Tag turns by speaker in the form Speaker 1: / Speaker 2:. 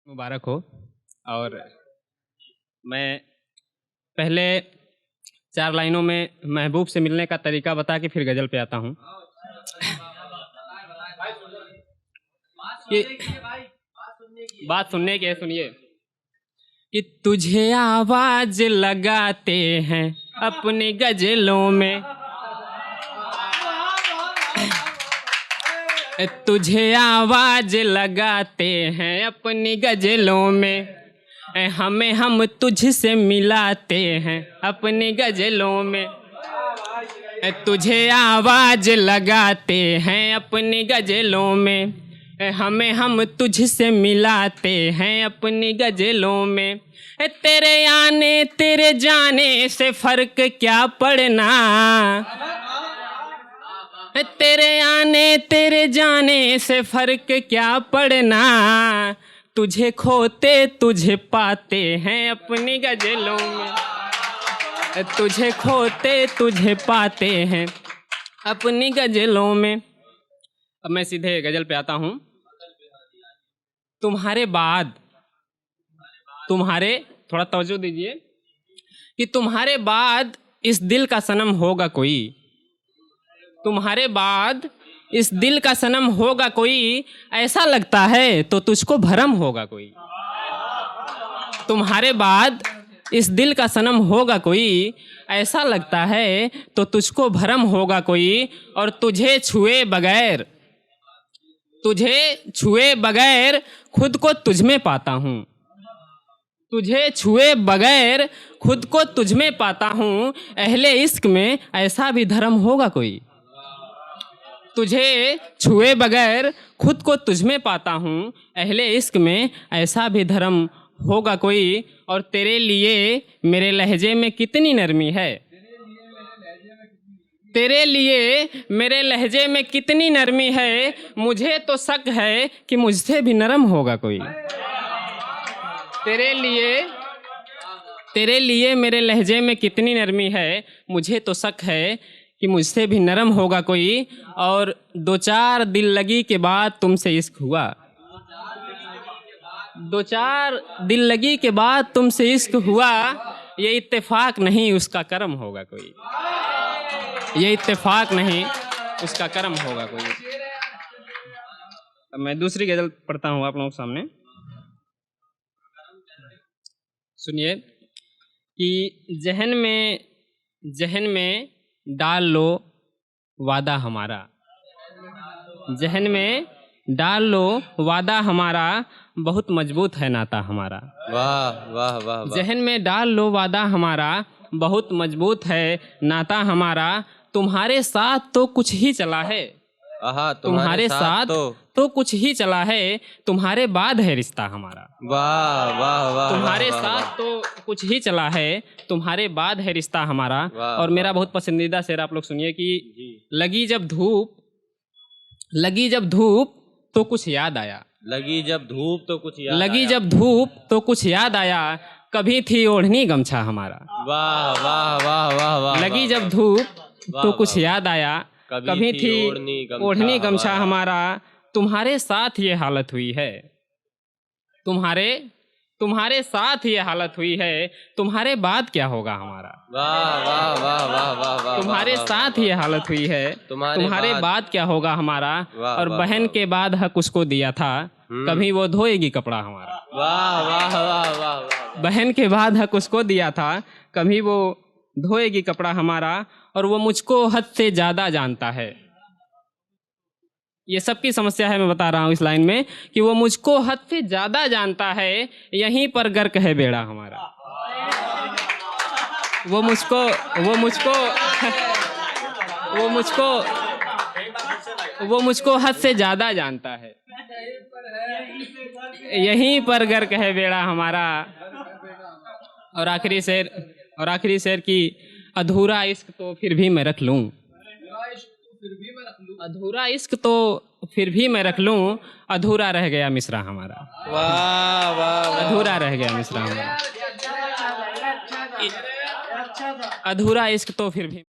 Speaker 1: मुबारक हो। और मैं पहले 4 लाइनों में महबूब से मिलने का तरीका बता के फिर गज़ल पे आता हूँ कि बात सुनने की सुनिए कि तुझे आवाज लगाते हैं अपनी गज़लों में, तुझे आवाज लगाते हैं अपनी गज़लों में, हम तुझसे मिलाते हैं अपनी गज़लों में, तुझे आवाज लगाते हैं अपनी गज़लों में, हम तुझसे मिलाते हैं अपनी गज़लों में, तेरे आने तेरे जाने से फ़र्क क्या पड़ना, तेरे आने तेरे जाने से फ़र्क क्या पड़ना, तुझे खोते तुझे पाते हैं अपनी गज़लों में, तुझे खोते तुझे पाते हैं अपनी गज़लों में। अब मैं सीधे गज़ल पे आता हूँ। तुम्हारे बाद, तुम्हारे, थोड़ा तवज्जो दीजिए कि तुम्हारे बाद इस दिल का सनम होगा कोई, तुम्हारे बाद इस दिल का सनम होगा कोई, ऐसा लगता है तो तुझको भरम होगा कोई, तुम्हारे बाद इस दिल का सनम होगा कोई, ऐसा लगता है तो तुझको भरम होगा कोई, और तुझे छुए बगैर, तुझे छुए बगैर खुद को तुझ में पाता हूँ, तुझे छुए बगैर खुद को तुझ में पाता हूँ, अहले इश्क में ऐसा भी धर्म होगा कोई, तुझे छुए बगैर खुद को तुझ में पाता हूँ, अहले इश्क में ऐसा भी धर्म होगा कोई, और तेरे लिए मेरे लहजे में कितनी नरमी है, तेरे लिए मेरे लहजे में कितनी नरमी है, मुझे तो शक है कि मुझसे भी नरम होगा कोई, तेरे लिए मेरे लहजे में कितनी नरमी है, मुझे तो शक है कि मुझसे भी नरम होगा कोई, और 2-4 दिल लगी के बाद तुमसे इश्क हुआ, 2-4 दिल लगी के बाद तुमसे इश्क हुआ, ये इत्तेफाक नहीं उसका करम होगा कोई, ये इत्तेफाक नहीं उसका करम होगा कोई। अब मैं दूसरी गज़ल पढ़ता हूँ आप लोगों के सामने, सुनिए कि जहन में डाल लो वादा हमारा, जहन में डाल लो वादा हमारा, बहुत मजबूत है नाता हमारा।
Speaker 2: वाह वाह वाह, वाह।
Speaker 1: जहन में डाल लो वादा हमारा, बहुत मजबूत है नाता हमारा, तुम्हारे साथ तो कुछ ही चला है, तुम्हारे साथ तो कुछ ही चला है, तुम्हारे बाद है रिश्ता हमारा।
Speaker 2: वाह वाह वाह,
Speaker 1: तुम्हारे
Speaker 2: वाह,
Speaker 1: साथ
Speaker 2: वाह।
Speaker 1: तो कुछ ही चला है, तुम्हारे बाद है रिश्ता हमारा। और मेरा बहुत पसंदीदा शेर आप लोग सुनिए कि लगी जब धूप तो कुछ याद आया,
Speaker 2: लगी जब धूप तो कुछ याद
Speaker 1: लगी
Speaker 2: आया।
Speaker 1: जब धूप तो कुछ याद आया, कभी थी ओढ़नी गमछा हमारा।
Speaker 2: वाह वाह वाह वाह वाह,
Speaker 1: लगी जब धूप तो कुछ याद आया, कभी थी ओढ़नी गमछा हमारा, तुम्हारे साथ ये हालत हुई है, तुम्हारे साथ ये हालत हुई है, तुम्हारे बाद क्या होगा हमारा।
Speaker 2: वाह वाह वाह वाह वाह वाह,
Speaker 1: तुम्हारे साथ ये हालत हुई है, तुम्हारे बाद क्या होगा हमारा। और बहन के बाद हक उसको दिया था, कभी वो धोएगी कपड़ा हमारा।
Speaker 2: वाह वाह वाह वाह,
Speaker 1: बहन के बाद हक उसको दिया था, कभी वो धोएगी कपड़ा हमारा, और वो मुझको हद से ज़्यादा जानता है। ये सबकी समस्या है, मैं बता रहा हूँ इस लाइन में कि वो मुझको हद से ज़्यादा जानता है, यहीं पर गर्क है बेड़ा हमारा। वो मुझको हद से ज़्यादा जानता है, यहीं पर गर्क है बेड़ा हमारा। और आखिरी शेर की अधूरा इश्क तो फिर भी मैं रख लूँ, अधूरा इश्क तो फिर भी मैं रख लूँ, अधूरा रह गया मिसरा हमारा।
Speaker 2: वाह वाह,
Speaker 1: अधूरा रह गया मिसरा हमारा, अधूरा इश्क तो फिर भी